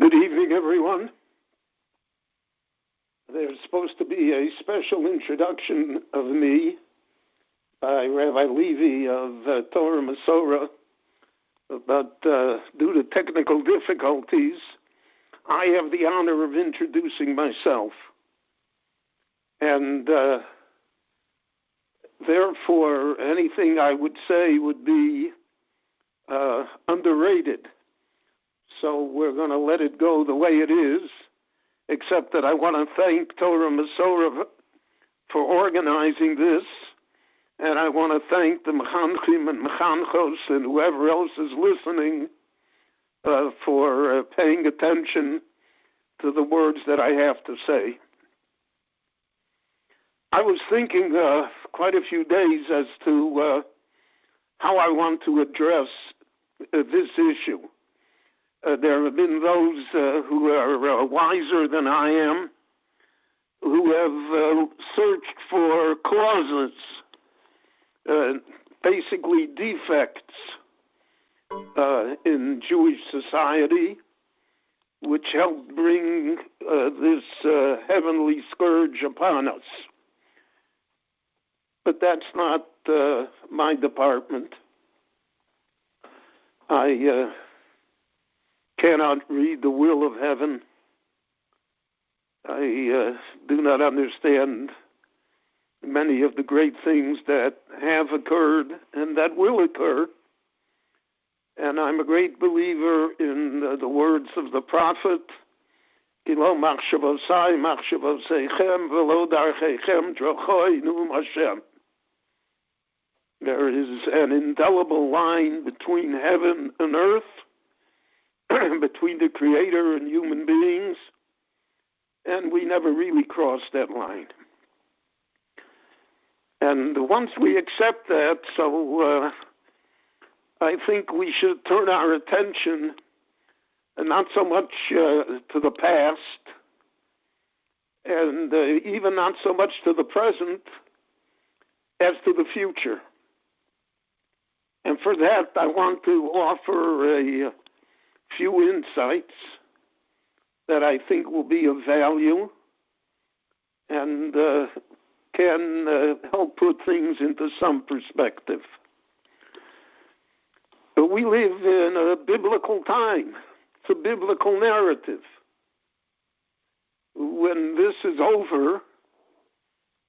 Good evening, everyone. There's supposed to be a special introduction of me by Rabbi Levy of Torah Umesorah, but due to technical difficulties, I have the honor of introducing myself. And therefore, anything I would say would be underrated. So we're going to let it go the way it is, except that I want to thank Torah Umesorah for organizing this, and I want to thank the Mechanchim and Mechanchos and whoever else is listening for paying attention to the words that I have to say. I was thinking quite a few days as to how I want to address this issue. There have been those who are wiser than I am, who have searched for causes, basically defects in Jewish society, which helped bring this heavenly scourge upon us. But that's not my department. I cannot read the will of heaven. I do not understand many of the great things that have occurred and that will occur. And I'm a great believer in the words of the prophet, Kilo machshavosai machshavosechem velo darchechem drochoi num Hashem. There is an indelible line between heaven and earth, between the Creator and human beings, and we never really crossed that line. And once we accept that, so I think we should turn our attention not so much to the past, and even not so much to the present, as to the future. And for that, I want to offer a few insights that I think will be of value and can help put things into some perspective. But we live in a biblical time. It's a biblical narrative. When this is over,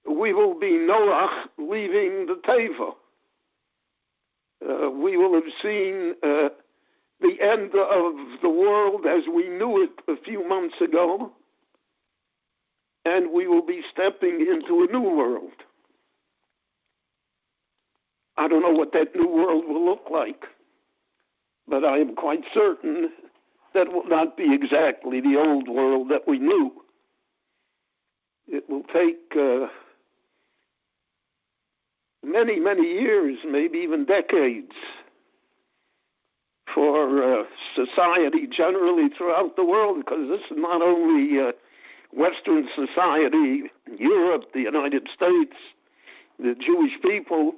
we will be Noach leaving the Teva. We will have seen the end of the world as we knew it a few months ago, and we will be stepping into a new world. I don't know what that new world will look like, but I am quite certain that will not be exactly the old world that we knew. It will take many, many years, maybe even decades, for society generally throughout the world, because this is not only Western society, Europe, the United States, the Jewish people,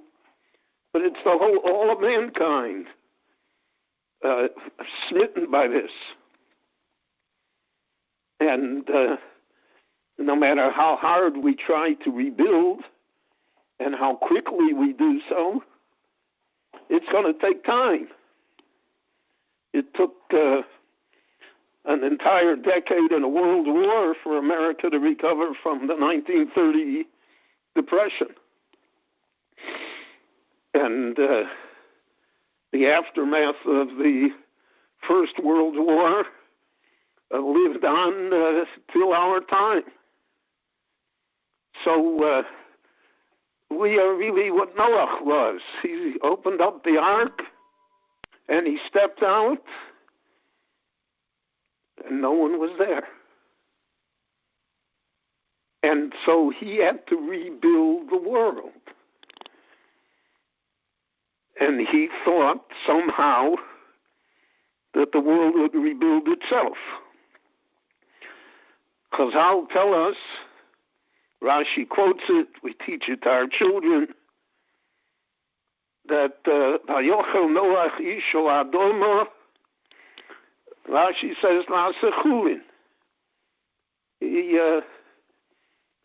but it's the whole, all of mankind smitten by this. And no matter how hard we try to rebuild and how quickly we do so, it's going to take time. It took an entire decade and a world war for America to recover from the 1930 Depression. And the aftermath of the First World War lived on till our time. So we are really what Noach was. He opened up the ark, and he stepped out, and no one was there. And so he had to rebuild the world. And he thought somehow that the world would rebuild itself. Chazal tell us, Rashi quotes it, we teach it to our children, that Vayochel Noach Isho Adoma Rashi says, Nasa chulin.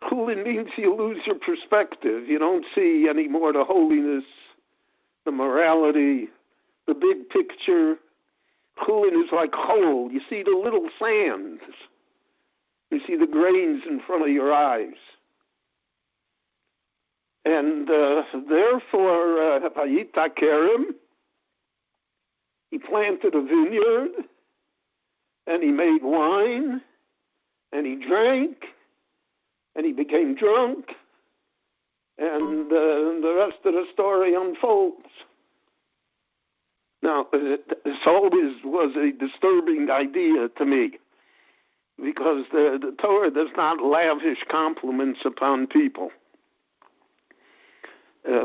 Chulin means you lose your perspective. You don't see anymore the holiness, the morality, the big picture. Chulin is like hole. You see the little sands. You see the grains in front of your eyes. And therefore, Vayita Kerem, he planted a vineyard, and he made wine, and he drank, and he became drunk, and the rest of the story unfolds. Now, this always was a disturbing idea to me, because the Torah does not lavish compliments upon people.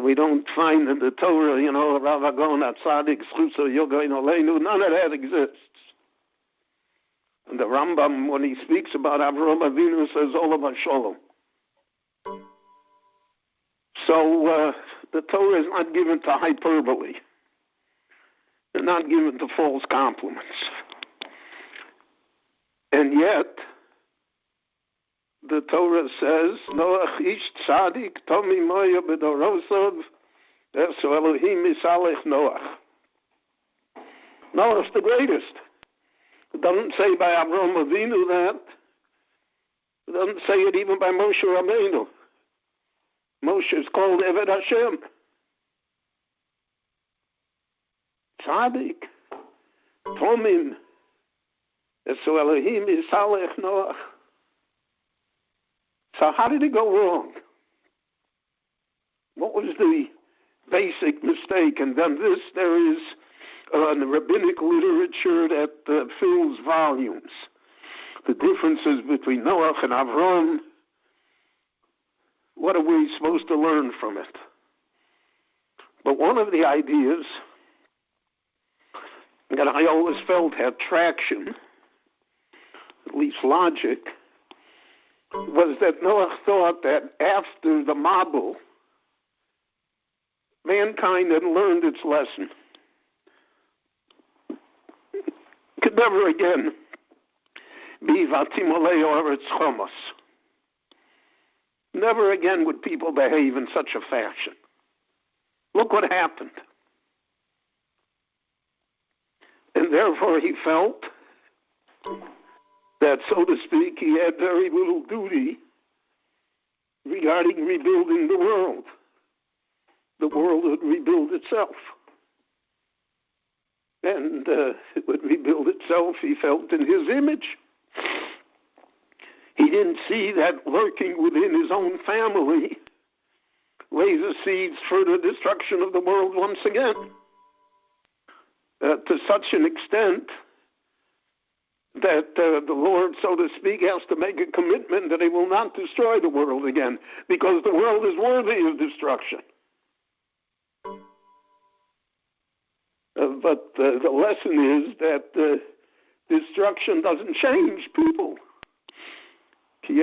We don't find in the Torah, Ravagon, Atzadik, Chusa, Yogain, Oleinu, none of that exists. And the Rambam, when he speaks about Avraham Avinu, says, Olav Shalom. So the Torah is not given to hyperbole. It's not given to false compliments. And yet, the Torah says, Noach ish tzadik tomi moya b'dorosov eso Elohim misalech Noach. Noach's the greatest. It doesn't say by Avraham Avinu that. It doesn't say it even by Moshe Rabbeinu. Moshe is called Eved Hashem. Tzadik tomim eso Elohim misalech Noach. So how did it go wrong? What was the basic mistake? And then there is rabbinic literature that fills volumes. The differences between Noach and Avram. What are we supposed to learn from it? But one of the ideas that I always felt had traction, at least logic, was that Noah thought that after the Mabul, mankind had learned its lesson. Could never again be Vatimolei or its Chomos. Never again would people behave in such a fashion. Look what happened. And therefore he felt that, so to speak, he had very little duty regarding rebuilding the world. The world would rebuild itself. And it would rebuild itself, he felt, in his image. He didn't see that lurking within his own family lays the seeds for the destruction of the world once again. To such an extent that the Lord, so to speak, has to make a commitment that he will not destroy the world again, because the world is worthy of destruction. But the lesson is that destruction doesn't change people. And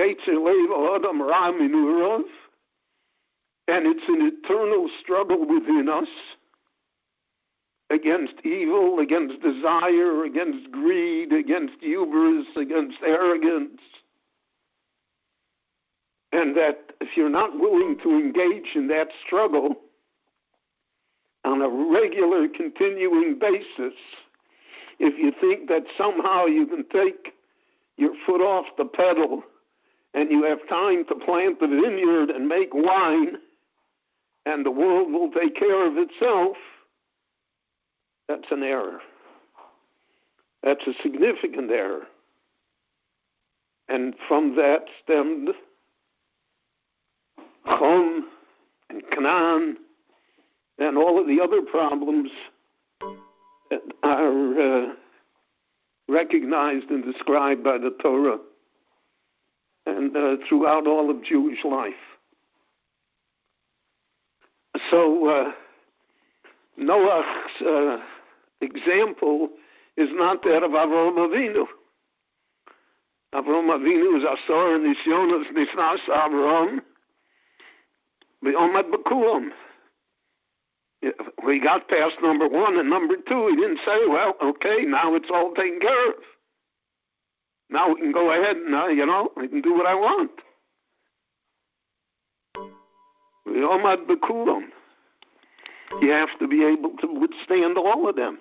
it's an eternal struggle within us against evil, against desire, against greed, against hubris, against arrogance. And that if you're not willing to engage in that struggle on a regular, continuing basis, if you think that somehow you can take your foot off the pedal and you have time to plant the vineyard and make wine and the world will take care of itself, that's an error. That's a significant error. And from that stemmed Chom and Canaan and all of the other problems that are recognized and described by the Torah and throughout all of Jewish life. So Noah's example is not that of Avraham Avinu. Avraham Avinu is Asor Nisyonos Nisnas Avraham V'Omad B'Kulam. we got past number one and number two. He didn't say, well, okay, now it's all taken care of. Now we can go ahead and, I can do what I want. Omad b'kulam. You have to be able to withstand all of them.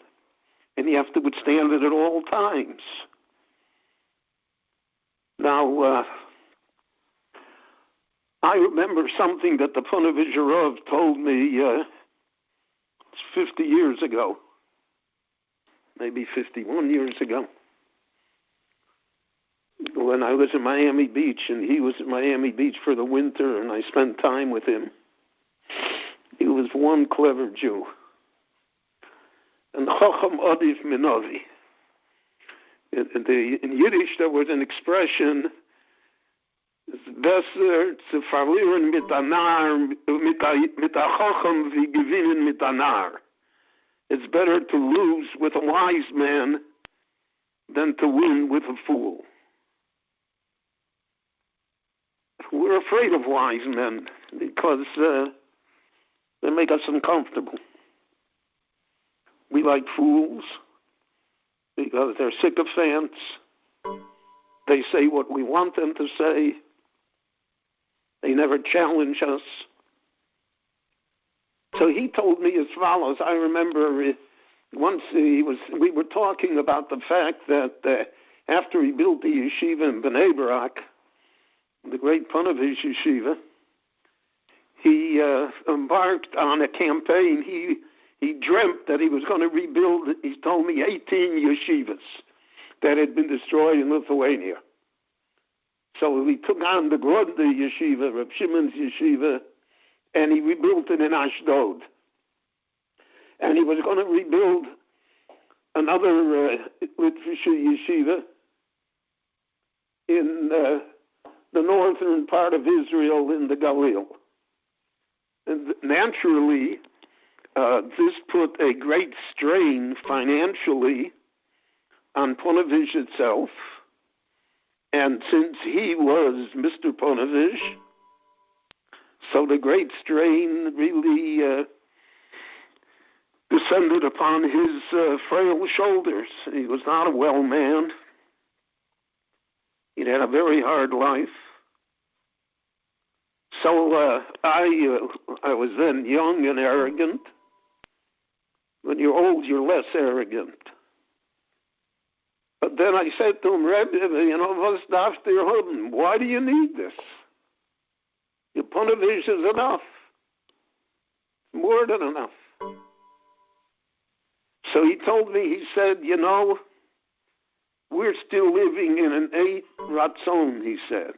And you have to withstand it at all times. Now, I remember something that the Ponevezh Rav told me 50 years ago, maybe 51 years ago, when I was in Miami Beach, and he was in Miami Beach for the winter, and I spent time with him. He was one clever Jew. And Chacham Adif Minovi. In Yiddish, there was an expression, it's besser zu verlieren mit a nar, mit a Chacham wie gewinnen mit a nar. It's better to lose with a wise man than to win with a fool. We're afraid of wise men because they make us uncomfortable. We like fools because they're sycophants. They say what we want them to say. They never challenge us. So he told me as follows. I remember once we were talking about the fact that after he built the yeshiva in Bnei Brak, the great Ponevezh yeshiva, he embarked on a campaign. He dreamt that he was going to rebuild, he told me, 18 yeshivas that had been destroyed in Lithuania. So he took on the Grodna yeshiva, Reb Shimon's yeshiva, and he rebuilt it in Ashdod. And he was going to rebuild another yeshiva in the northern part of Israel in the Galil. And naturally, this put a great strain financially on Ponevezh itself. And since he was Mr. Ponevezh, so the great strain really descended upon his frail shoulders. He was not a well man. He'd had a very hard life. So I was then young and arrogant. When you're old, you're less arrogant. But then I said to him, Rebbe, was darfst du haben? Why do you need this? Your Ponevezh is enough. More than enough. So he told me, he said, we're still living in an 8 ratzon, he said.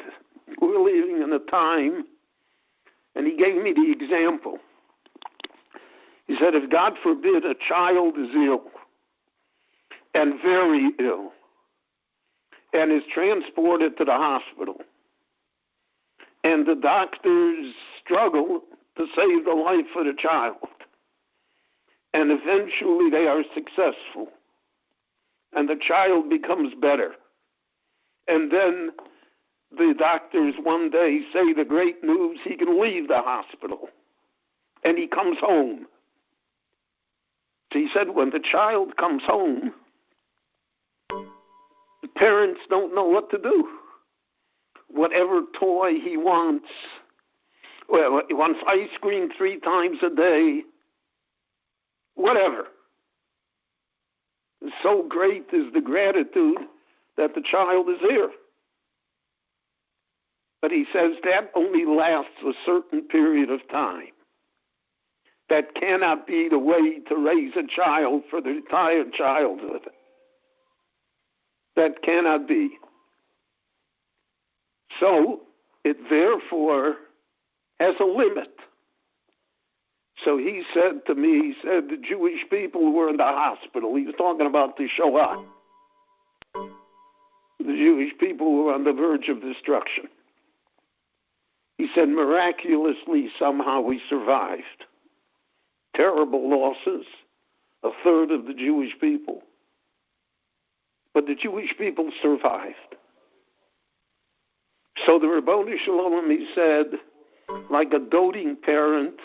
We're living in a time, and he gave me the example. He said, if God forbid a child is ill, and very ill, and is transported to the hospital, and the doctors struggle to save the life of the child, and eventually they are successful, and the child becomes better, and then the doctors one day say the great news, he can leave the hospital, and he comes home. So he said, when the child comes home, the parents don't know what to do. Whatever toy he wants, well, he wants ice cream 3 times a day, whatever. So great is the gratitude that the child is here. But he says that only lasts a certain period of time. That cannot be the way to raise a child for the entire childhood. That cannot be. So it therefore has a limit. So he said to me, the Jewish people were in the hospital. He was talking about the Shoah. The Jewish people were on the verge of destruction. He said, miraculously, somehow we survived. Terrible losses, 1/3 of the Jewish people. But the Jewish people survived. So the Ribono Shel Olam, he said, like a doting parent,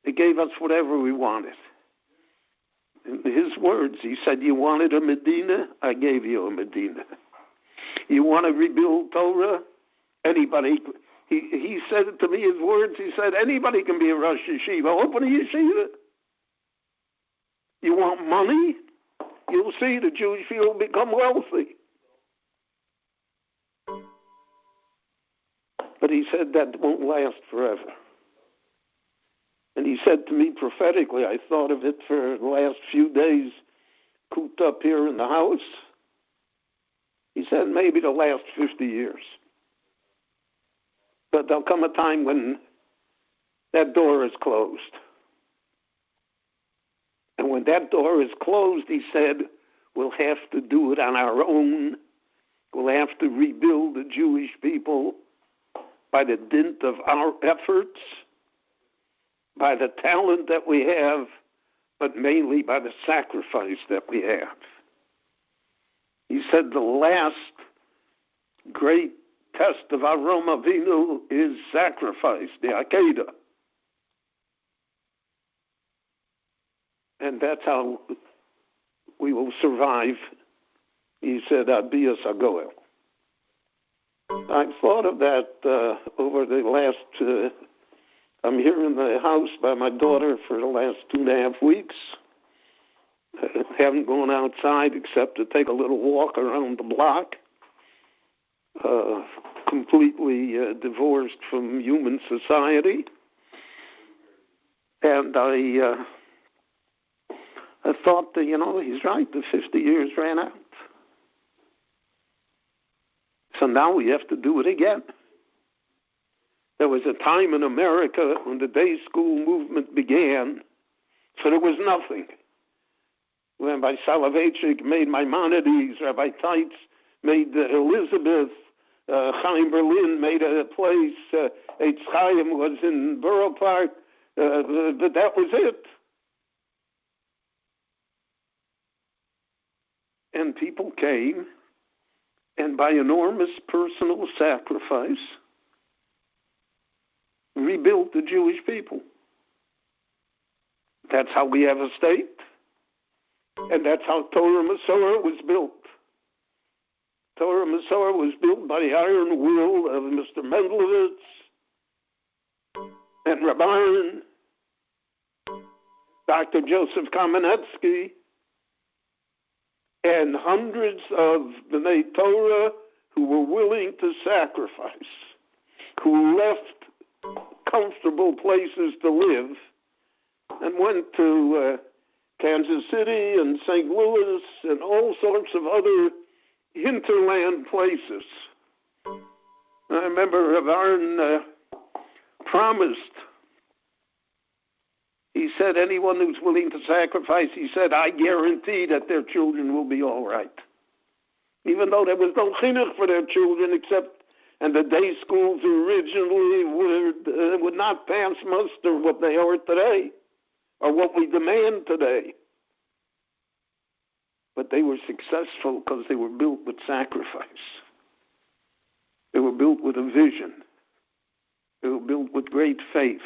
He gave us whatever we wanted. In his words, he said, you wanted a Medina? I gave you a Medina. You want to rebuild Torah? Anybody. He said it to me, his words, he said, anybody can be a Rosh Yeshiva. Open a yeshiva. You want money? You'll see the Jewish people become wealthy. But he said that won't last forever. And he said to me prophetically, I thought of it for the last few days, cooped up here in the house. He said maybe the last 50 years. But there'll come a time when that door is closed. And when that door is closed, he said, we'll have to do it on our own. We'll have to rebuild the Jewish people by the dint of our efforts, by the talent that we have, but mainly by the sacrifice that we have. He said the last great test of Avram Avinu is sacrifice, the Akedah. And that's how we will survive. He said, Abiyas Agoel. I've thought of that over the last, I'm here in the house by my daughter for the last 2.5 weeks. Haven't gone outside except to take a little walk around the block. Completely divorced from human society. And I thought that, he's right, the 50 years ran out. So now we have to do it again. There was a time in America when the day school movement began, so there was nothing. When Rabbi Soloveitchik made Maimonides, Rabbi Teitz made Elizabeth, Chaim Berlin made a place, Eitz Chaim was in Borough Park, but that was it. And people came, and by enormous personal sacrifice, rebuilt the Jewish people. That's how we have a state, and that's how Torah Umesorah was built. Torah Umesorah was built by the iron will of Mr. Mam'leaches and Rabbi Wein, Dr. Joseph Kamenetsky, and hundreds of B'nai Torah who were willing to sacrifice, who left comfortable places to live and went to Kansas City and St. Louis and all sorts of other hinterland places. I remember Rabbi promised, he said, anyone who's willing to sacrifice, he said, I guarantee that their children will be all right. Even though there was no chinuch for their children except, and the day schools originally would not pass muster what they are today, or what we demand today. But they were successful because they were built with sacrifice. They were built with a vision. They were built with great faith.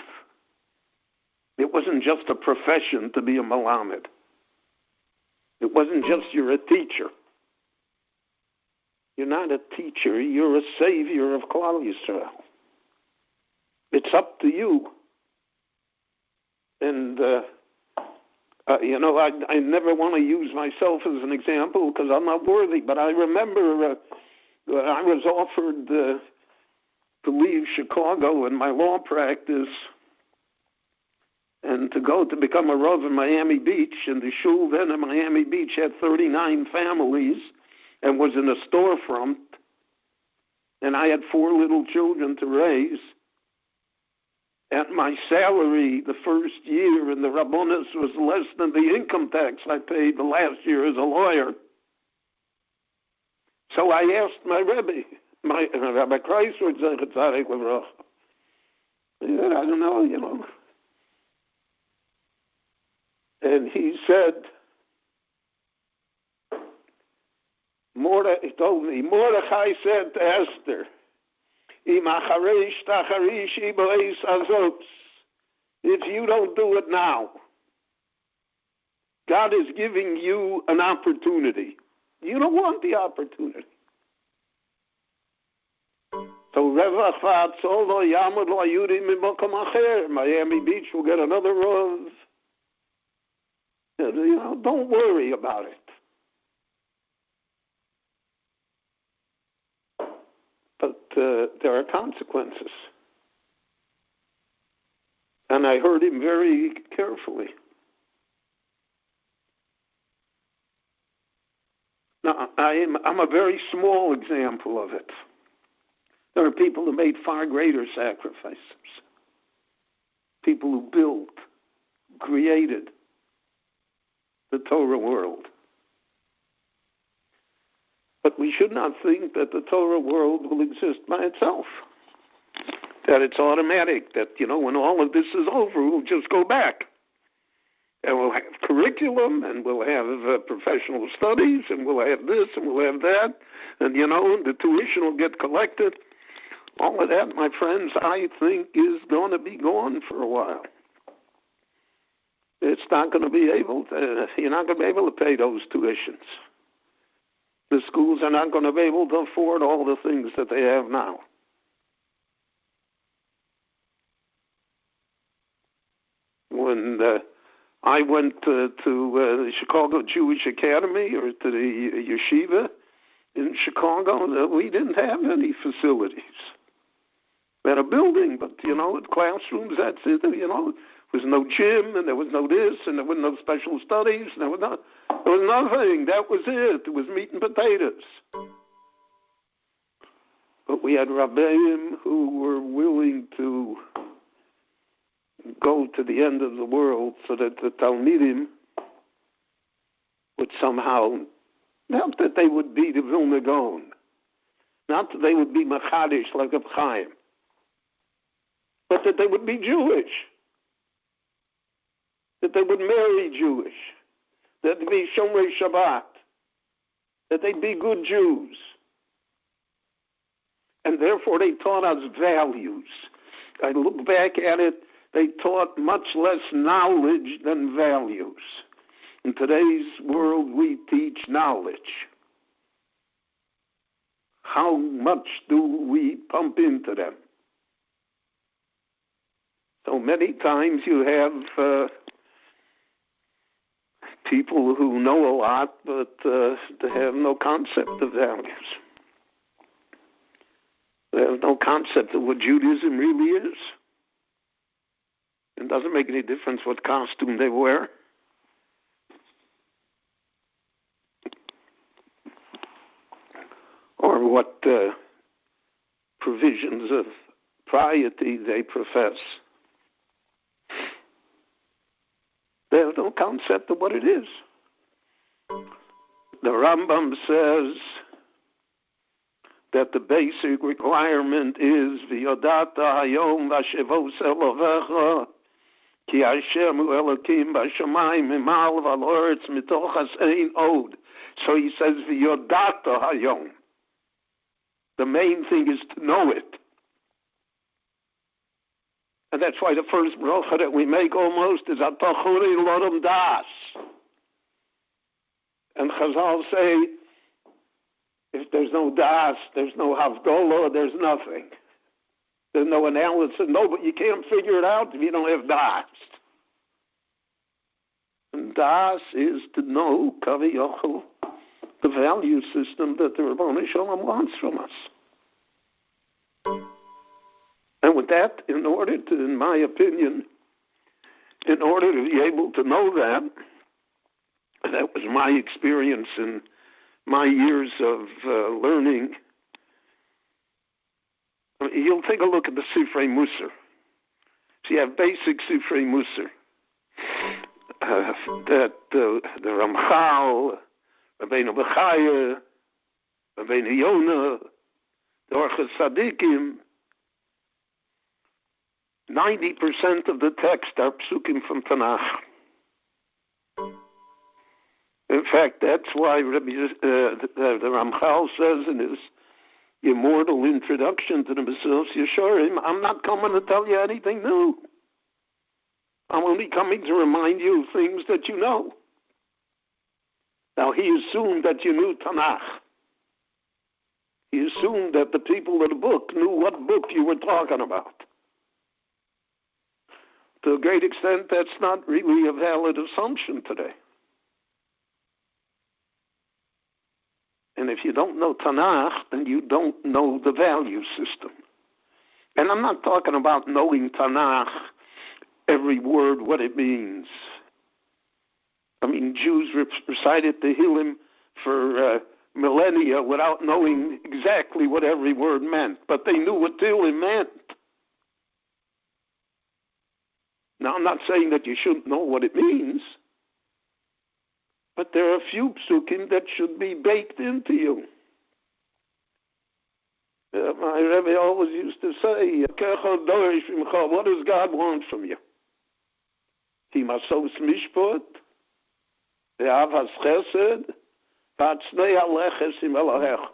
It wasn't just a profession to be a Melamed. It wasn't just you're a teacher. You're not a teacher. You're a savior of Klal Yisrael. It's up to you. And, I never want to use myself as an example because I'm not worthy, but I remember I was offered to leave Chicago in my law practice and to go to become a Rav in Miami Beach, and the shul then in Miami Beach had 39 families and was in a storefront, and I had 4 little children to raise, and my salary the first year in the Rabbonis was less than the income tax I paid the last year as a lawyer. So I asked my Rebbe, Rabbi Kreisler, I don't know, And he said, he told me, Mordechai said to Esther, if you don't do it now. God is giving you an opportunity. You don't want the opportunity. So Miami Beach will get another rose. Don't worry about it. But there are consequences. And I heard him very carefully. Now, I'm a very small example of it. There are people who made far greater sacrifices. People who built, created the Torah world. But we should not think that the Torah world will exist by itself. That it's automatic, that, when all of this is over, we'll just go back. And we'll have curriculum, and we'll have professional studies, and we'll have this, and we'll have that. And, the tuition will get collected. All of that, my friends, I think is going to be gone for a while. It's not going to be able to, you're not going to be able to pay those tuitions. The schools are not going to be able to afford all the things that they have now. When I went to the Chicago Jewish Academy or to the yeshiva in Chicago, we didn't have any facilities. We had a building, but, with classrooms, that's it. There was no gym, and there was no this, and there was no special studies, and there was nothing. That was it. It was meat and potatoes. But we had Rabbeim who were willing to go to the end of the world so that the Talmidim would somehow, not that they would be the Vilna Gaon, not that they would be Machadish like a Chaim, but that they would be Jewish, that they would marry Jewish, that they'd be Shomrei Shabbat, that they'd be good Jews. And therefore they taught us values. I look back at it, they taught much less knowledge than values. In today's world, we teach knowledge. How much do we pump into them? So many times you have people who know a lot, but they have no concept of values. They have no concept of what Judaism really is. It doesn't make any difference what costume they wear. Or what provisions of piety they profess. They have no concept of what it is. The Rambam says that the basic requirement is v'yodata hayom v'shevos elovecha ki Hashem hu Elokim b'shamayim mimal v'aloretz mitochas ein od. So he says v'yodata hayom. The main thing is to know it. And that's why the first bracha that we make almost is Atachuri Lodom Das. And Chazal say, if there's no Das, there's no Havgolah, there's nothing. There's no analysis. No, but you can't figure it out if you don't have Das. And Das is to know, Kaviyachal, the value system that the Rabbanu Shalom wants from us. And with that, in my opinion, in order to be able to know that was my experience in my years of learning. I mean, you'll take a look at the Sifrei Musar. So you have basic Sifrei Musar. That the Ramchal, Rabbeinu Bechaya, Rabbeinu Yonah, the Orchos Tzadikim, 90% of the text are psukim from Tanakh. In fact, that's why the Ramchal says in his immortal introduction to the Mesilas Yesharim, I'm not coming to tell you anything new. I'm only coming to remind you of things that you know. Now, he assumed that you knew Tanakh. He assumed that the people of the book knew what book you were talking about. To a great extent, that's not really a valid assumption today. And if you don't know Tanakh, then you don't know the value system. And I'm not talking about knowing Tanakh, every word, what it means. I mean, Jews recited Tehillim for millennia without knowing exactly what every word meant, but they knew what Tehillim meant. Now, I'm not saying that you shouldn't know what it means, but there are a few psukim that should be baked into you. My Rebbe always used to say, what does God want from you? Himasos mishpot, ve'avas chesed, v'atznei aleches im Elohecha.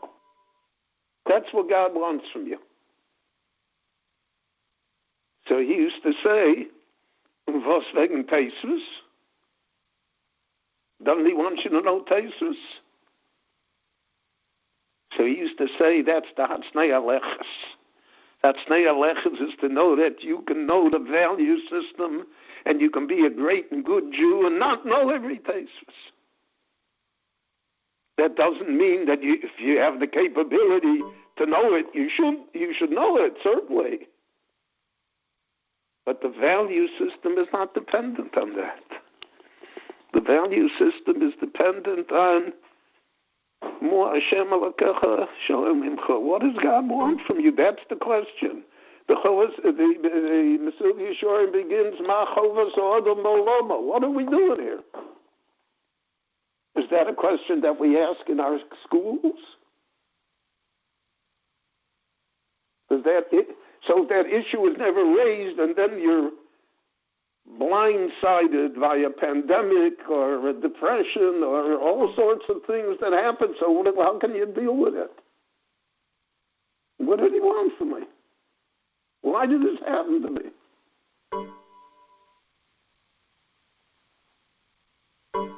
That's what God wants from you. So he used to say, was wegen Teisvus? Doesn't he want you to know Teisvus? So he used to say that's the Hatznei Aleches. Hatznei Aleches is to know that you can know the value system and you can be a great and good Jew and not know every Teisvus. That doesn't mean that if you have the capability to know it, you should know it, certainly. But the value system is not dependent on that. The value system is dependent on what does God want from you? That's the question. The Mesil Yeshorim begins, what are we doing here? Is that a question that we ask in our schools? Is that it? So that issue is never raised, and then you're blindsided by a pandemic or a depression or all sorts of things that happen. So how can you deal with it? What did he want from me? Why did this happen to me?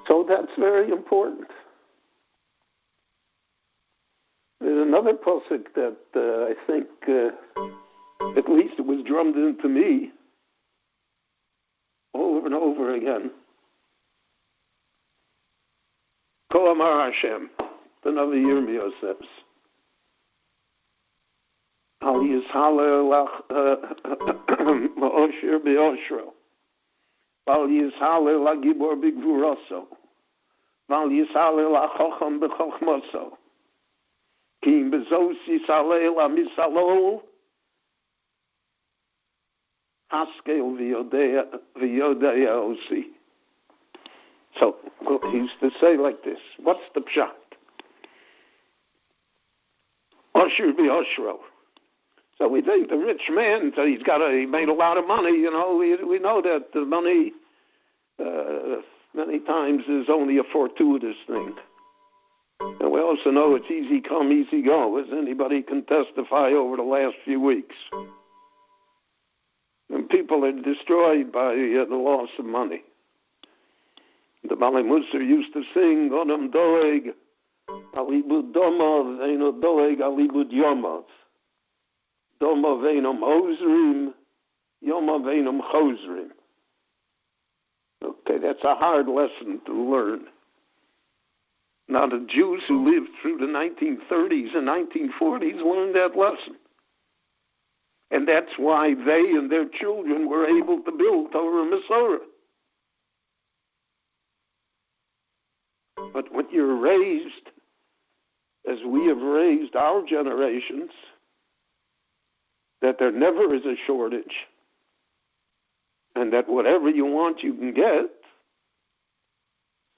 So that's very important. There's another pasuk that I think, at least it was drummed into me over and over again. Ko Amar Hashem, the Navi Yirmiyah says, Al Yishaleh La'Osher Be'Oshro, Val Yishaleh La'Gibor B'Gvuraso, Val Yishaleh La'Chocham B'Chochmoso, Kim Bezos Yishaleh La'Misalol, Haskel v'yodea osi. So he used to say like this. What's the pshat? Osher v'oshro. So we think the rich man, so he made a lot of money. You know, we know that the money many times is only a fortuitous thing. And we also know it's easy come, easy go, as anybody can testify over the last few weeks. And people are destroyed by the loss of money. The Mam'leaches used to sing, Godam doeg alibud domov, veino doeg alibud yomov. Domov veinom ozrim, yomov veinom chozrim. Okay, that's a hard lesson to learn. Now, the Jews who lived through the 1930s and 1940s learned that lesson. And that's why they and their children were able to build Torah Umesorah. But when you're raised, as we have raised our generations, that there never is a shortage, and that whatever you want you can get,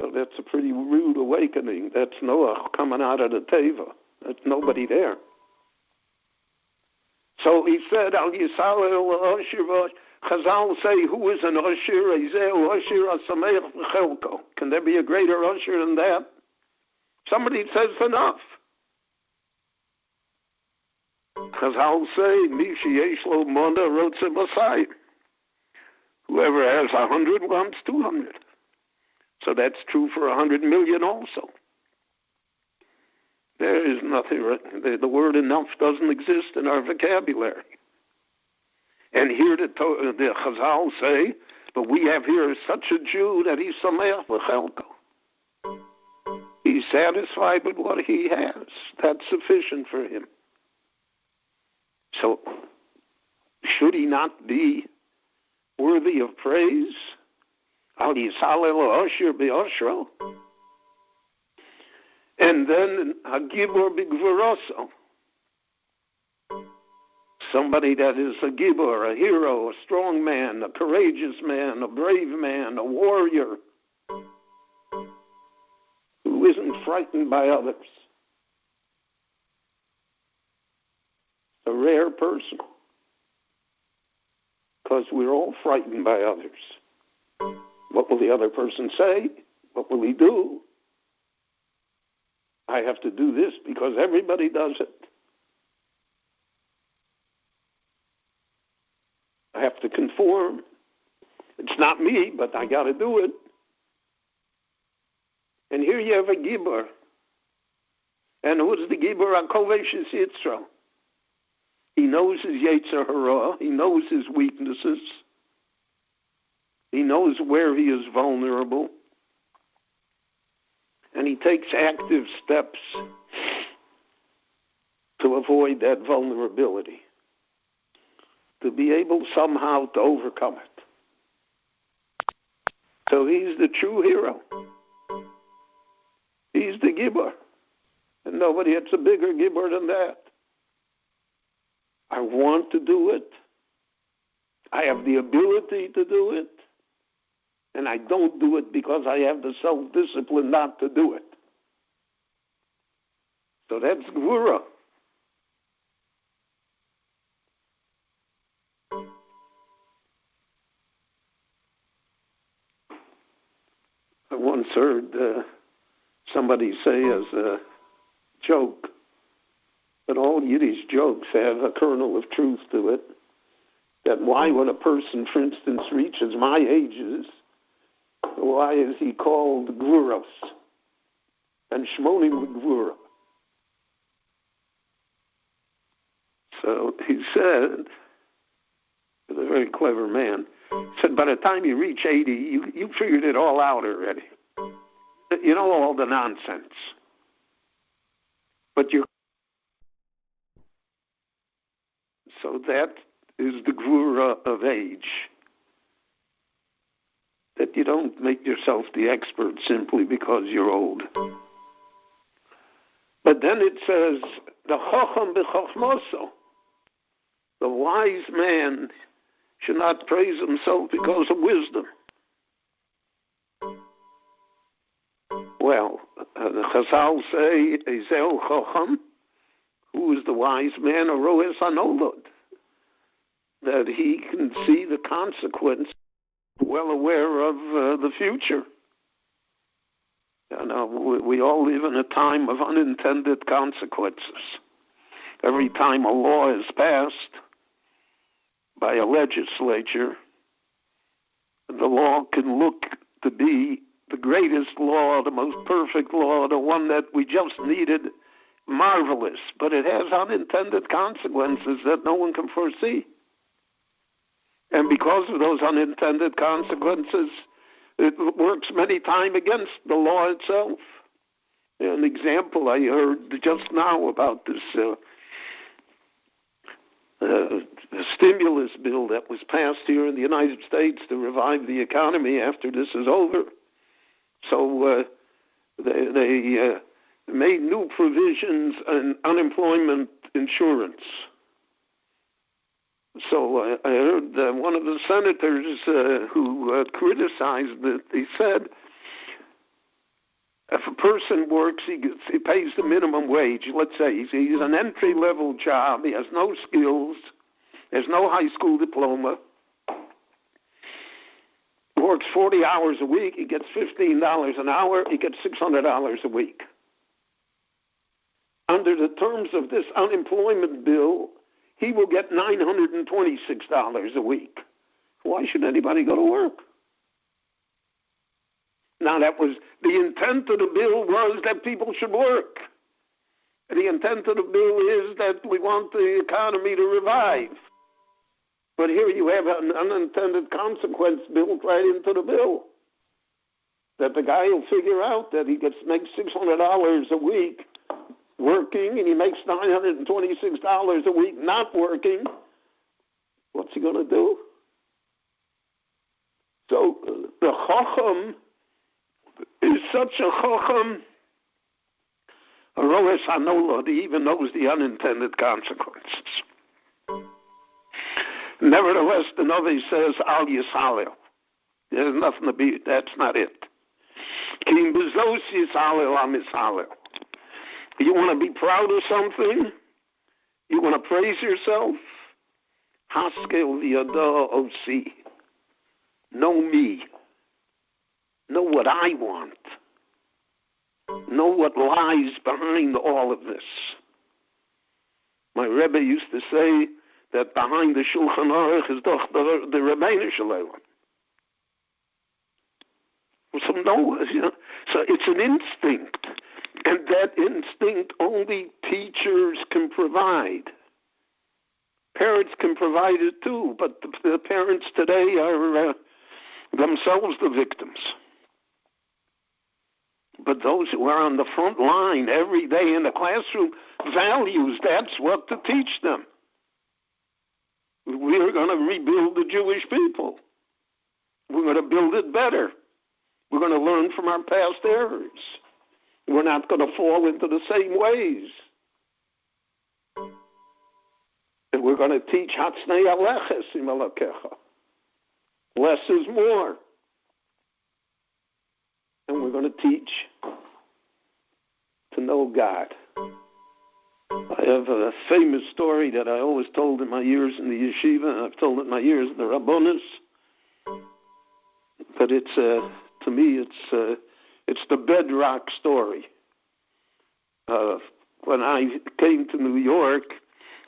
so that's a pretty rude awakening. That's Noah coming out of the Teva. There's nobody there. So he said, Al Yisrael Osher. Chazal say, who is an Osher? Osher Asameach V'Chelko. Can there be a greater Osher than that? Somebody says enough. Chazal say, Mi sheyesh lo mona rotze Messiah. Whoever has 100 wants 200. So that's true for 100 million also. There is nothing, the word enough doesn't exist in our vocabulary. And here the Chazal say, but we have here such a Jew that he's sameach v'chelko. He's satisfied with what he has. That's sufficient for him. So, should he not be worthy of praise? Al yisalel osher be'oshro. And then a gibor b'gvoroso. Somebody that is a gibor, a hero, a strong man, a courageous man, a brave man, a warrior, who isn't frightened by others. A rare person, because we're all frightened by others. What will the other person say? What will he do? I have to do this because everybody does it. I have to conform. It's not me, but I got to do it. And here you have a gibor. And who's the gibor? HaKovesh Yitzro. He knows his Yetzer Hara. He knows his weaknesses. He knows where he is vulnerable. And he takes active steps to avoid that vulnerability, to be able somehow to overcome it. So he's the true hero. He's the gibor. And nobody has a bigger gibor than that. I want to do it. I have the ability to do it. And I don't do it because I have the self-discipline not to do it. So that's Gvura. I once heard somebody say as a joke that all Yiddish jokes have a kernel of truth to it, that why when a person, for instance, reaches my ages, why is he called Gvuros and Shmonim Gvura? So he said, a very clever man, said by the time you reach 80, you figured it all out already. You know all the nonsense. But you. So that is the Gvura of age. That you don't make yourself the expert simply because you're old. But then it says, the Chacham b'Chachmoso, the wise man should not praise himself because of wisdom. Well, the Chazal say, Ezel Chacham, who is the wise man, Aroes Hanolod, that he can see the consequence, well aware of the future. You know, we all live in a time of unintended consequences. Every time a law is passed by a legislature, the law can look to be the greatest law, the most perfect law, the one that we just needed, marvelous, but it has unintended consequences that no one can foresee. And because of those unintended consequences, it works many times against the law itself. An example I heard just now about this stimulus bill that was passed here in the United States to revive the economy after this is over. So they made new provisions in unemployment insurance. So I heard one of the senators who criticized it, he said, if a person works, he pays the minimum wage. Let's say he's an entry-level job, he has no skills, there's no high school diploma, works 40 hours a week, he gets $15 an hour, he gets $600 a week. Under the terms of this unemployment bill, he will get $926 a week. Why should anybody go to work? Now, that was the intent of the bill, was that people should work. The intent of the bill is that we want the economy to revive. But here you have an unintended consequence built right into the bill. That the guy will figure out that he makes $600 a week working, and he makes $926 a week not working. What's he going to do? So the Chacham is such a Chacham, a Rosh Hanolah, he even knows the unintended consequences. Nevertheless, the Navi says, Al Yishalel. There's nothing to be, that's not it. Kim Bezos Yishalel Am Yishalel. You want to be proud of something? You want to praise yourself? Haskel V'yada Osi. Know me. Know what I want. Know what lies behind all of this. My Rebbe used to say that behind the Shulchan Aruch is doch the Rebbeinu Shalom. So no, so it's an instinct, and that instinct only teachers can provide. Parents can provide it too, but the parents today are themselves the victims. But those who are on the front line every day in the classroom, values, that's what to teach them. We're going to rebuild the Jewish people. We're going to build it better. We're going to learn from our past errors. We're not going to fall into the same ways. And we're going to teach Hatznei Aleches im Elokecha. Less is more. And we're going to teach to know God. I have a famous story that I always told in my years in the yeshiva. I've told it in my years in the Rabbonis. But it's, to me, it's the bedrock story. When I came to New York,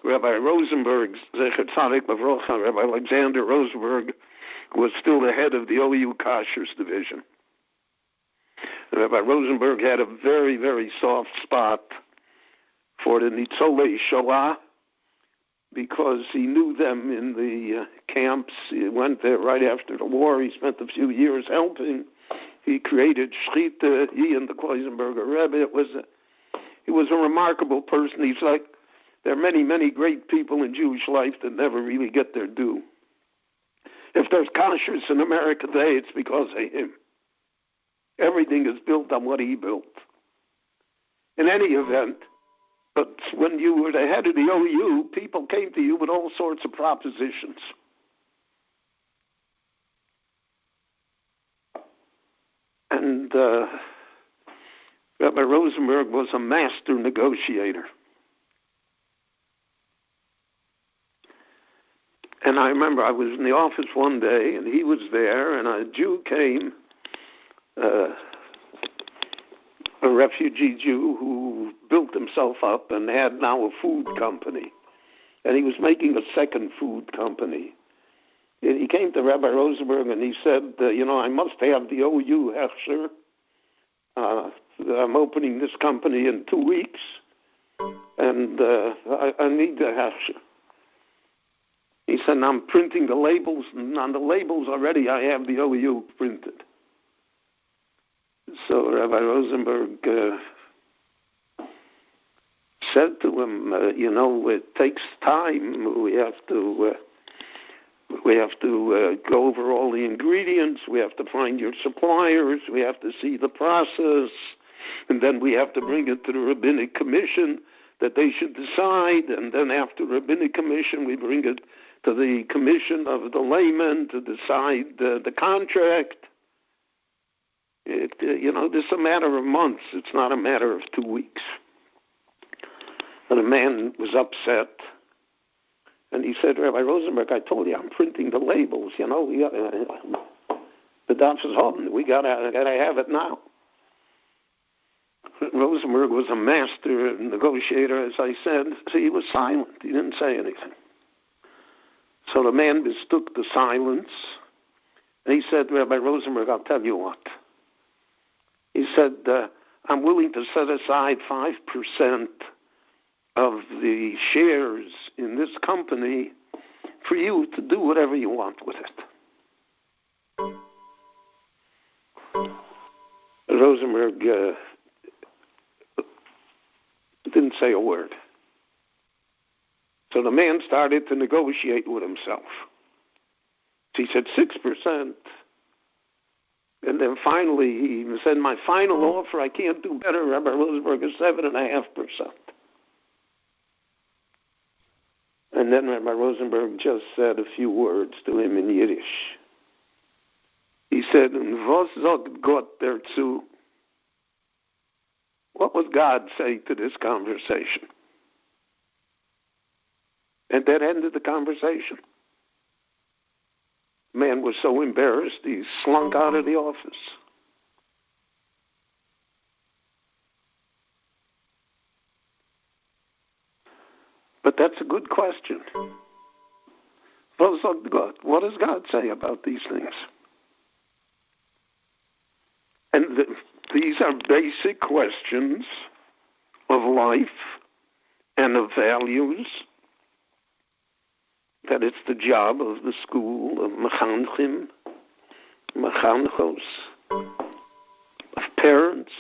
Rabbi Rosenberg, Zecher Tzadik Bavrocha, Rabbi Alexander Rosenberg, was still the head of the OU Kashrus division. Rabbi Rosenberg had a very, very soft spot for the Nitzolei Shoah because he knew them in the camps. He went there right after the war. He spent a few years helping. He created Shchita, he and the Kloisenberger Rebbe. He was a remarkable person. He's like, there are many, many great people in Jewish life that never really get their due. If there's kashrus in America today, it's because of him. Everything is built on what he built. In any event, but when you were the head of the OU, people came to you with all sorts of propositions. And Rabbi Rosenberg was a master negotiator. And I remember I was in the office one day, and he was there, and a Jew came, a refugee Jew who built himself up and had now a food company. And he was making a second food company. And he came to Rabbi Rosenberg and he said, I must have the OU Hechsher. I'm opening this company in 2 weeks, and I need the Hechsher. He said, I'm printing the labels, and on the labels already I have the OU printed. So Rabbi Rosenberg said to him, it takes time. We have to go over all the ingredients. We have to find your suppliers. We have to see the process. And then we have to bring it to the Rabbinic Commission that they should decide. And then after Rabbinic Commission, we bring it to the Commission of the laymen to decide the contract. This is a matter of months. It's not a matter of 2 weeks. And the man was upset. And he said, Rabbi Rosenberg, I told you I'm printing the labels. The daf is on. We gotta have it now. Rosenberg was a master negotiator, as I said. So he was silent. He didn't say anything. So the man mistook the silence, and he said, Rabbi Rosenberg, I'll tell you what. He said, I'm willing to set aside 5% of the shares in this company for you to do whatever you want with it. Rosenberg didn't say a word. So the man started to negotiate with himself. He said 6%. And then finally he said, my final offer, I can't do better, Rabbi Rosenberg, is 7.5%. And then Rabbi Rosenberg just said a few words to him in Yiddish. He said, Was sagt Gott dazu? What would God say to this conversation? And that ended the conversation. The man was so embarrassed, he slunk out of the office. But that's a good question. Was sagt Gott? What does God say about these things? And these are basic questions of life and of values, that it's the job of the school, of mechanchim, mechanchos, of parents,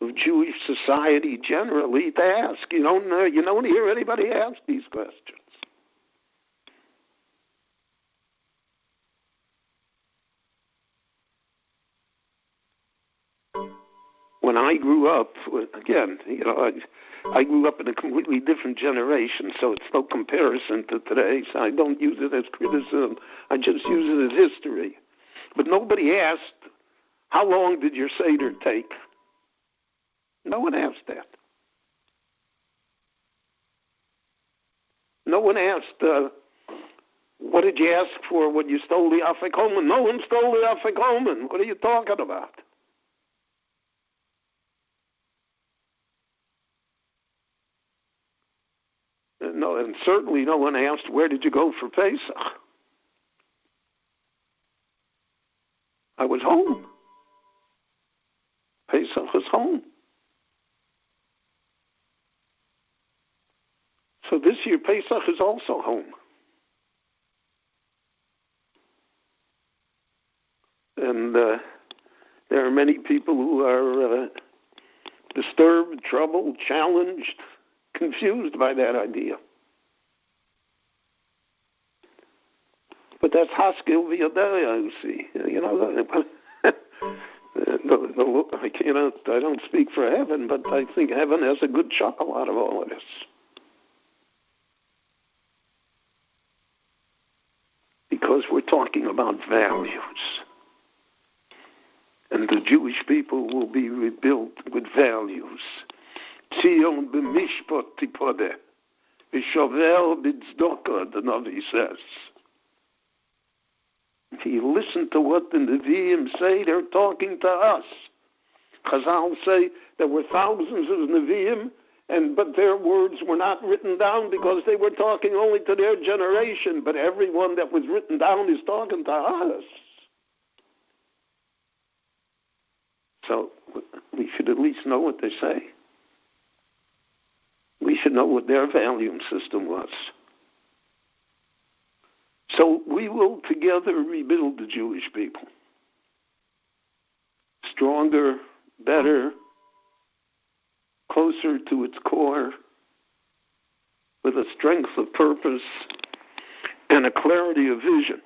of Jewish society generally to ask. You don't hear anybody ask these questions. When I grew up, again, I grew up in a completely different generation, so it's no comparison to today. So I don't use it as criticism. I just use it as history. But nobody asked, how long did your Seder take? No one asked that. No one asked, what did you ask for when you stole the Afikomen? No one stole the Afikomen. What are you talking about? No, and certainly no one asked, where did you go for Pesach? I was home. Pesach was home. So this year, Pesach is also home. And there are many people who are disturbed, troubled, challenged, confused by that idea. But that's Haskell V'Yadaya, you see. I don't speak for heaven, but I think heaven has a good chuckle out of all of this. Because we're talking about values. And the Jewish people will be rebuilt with values. Tzion b'mishpat tipodeh, v'shover b'tzedakah, the Navi says. If you listen to what the Nevi'im say, they're talking to us. Chazal say there were thousands of Nevi'im, but their words were not written down because they were talking only to their generation. But everyone that was written down is talking to us. So we should at least know what they say. We should know what their value system was. So we will together rebuild the Jewish people. Stronger, better, closer to its core, with a strength of purpose and a clarity of vision,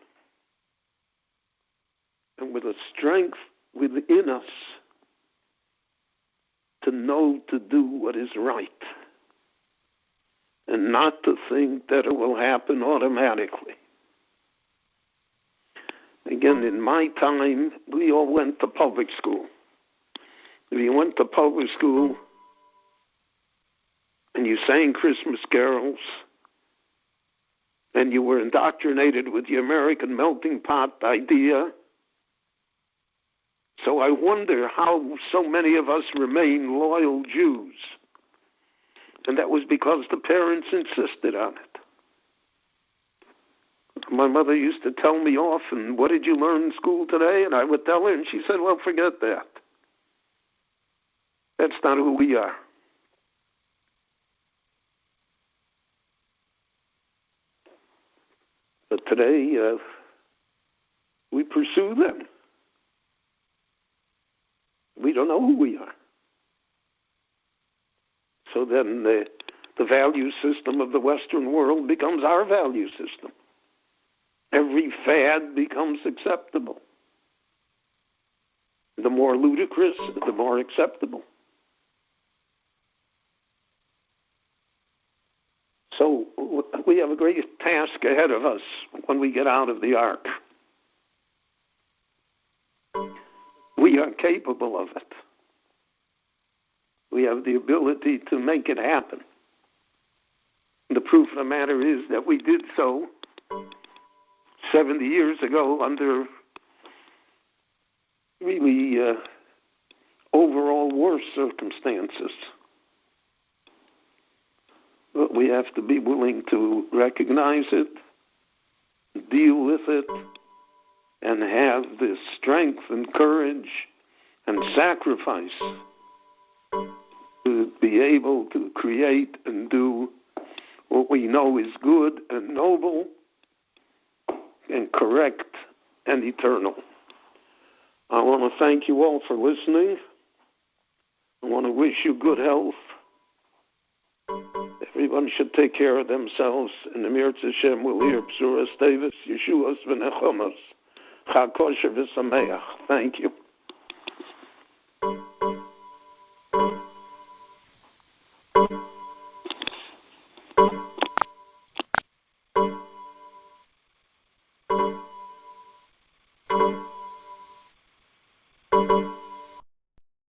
and with a strength within us to know to do what is right and not to think that it will happen automatically. Again, in my time, we all went to public school. If you went to public school and you sang Christmas carols and you were indoctrinated with the American melting pot idea, so I wonder how so many of us remain loyal Jews. And that was because the parents insisted on it. My mother used to tell me often, what did you learn in school today? And I would tell her, and she said, well, forget that. That's not who we are. But today, we pursue them. We don't know who we are. So then the value system of the Western world becomes our value system. Every fad becomes acceptable. The more ludicrous, the more acceptable. So we have a great task ahead of us when we get out of the ark. We are capable of it. We have the ability to make it happen. The proof of the matter is that we did so 70 years ago under really overall worse circumstances. But we have to be willing to recognize it, deal with it, and have the strength and courage and sacrifice to be able to create and do what we know is good and noble and correct and eternal. I want to thank you all for listening. I want to wish you good health. Everyone should take care of themselves. And the Mirz Hashem will hear B'suras Tevis, Yeshuas v'Nechomas, Chag Kosher v'Sameach. Thank you.